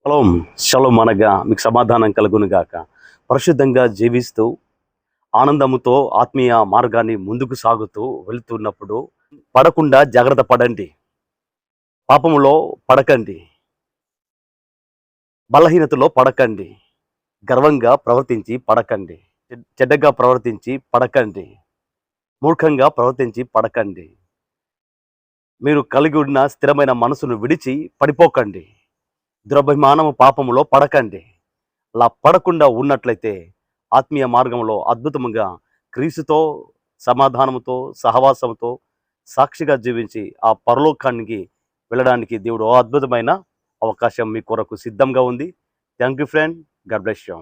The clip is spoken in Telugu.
షలోం షలోం అనగా మీకు సమాధానం కలుగును గాక. పరిశుద్ధంగా జీవిస్తూ ఆనందముతో ఆత్మీయ మార్గాన్ని ముందుకు సాగుతూ వెళుతున్నప్పుడు పడకుండా జాగ్రత్త పడండి. పాపములో పడకండి, బలహీనతలో పడకండి, గర్వంగా ప్రవర్తించి పడకండి, చెడ్డగా ప్రవర్తించి పడకండి, మూర్ఖంగా ప్రవర్తించి పడకండి. మీరు కలిగి ఉన్న స్థిరమైన మనసును విడిచి పడిపోకండి. దురభిమానము పాపములో పడకండి. అలా పడకుండా ఉన్నట్లయితే ఆత్మీయ మార్గంలో అద్భుతముగా క్రీస్తుతో సమాధానముతో సహవాసంతో సాక్షిగా జీవించి ఆ పరలోకానికి వెళ్ళడానికి దేవుడు అద్భుతమైన అవకాశం మీ కొరకు సిద్ధంగా ఉంది. Thank you friend. God bless you.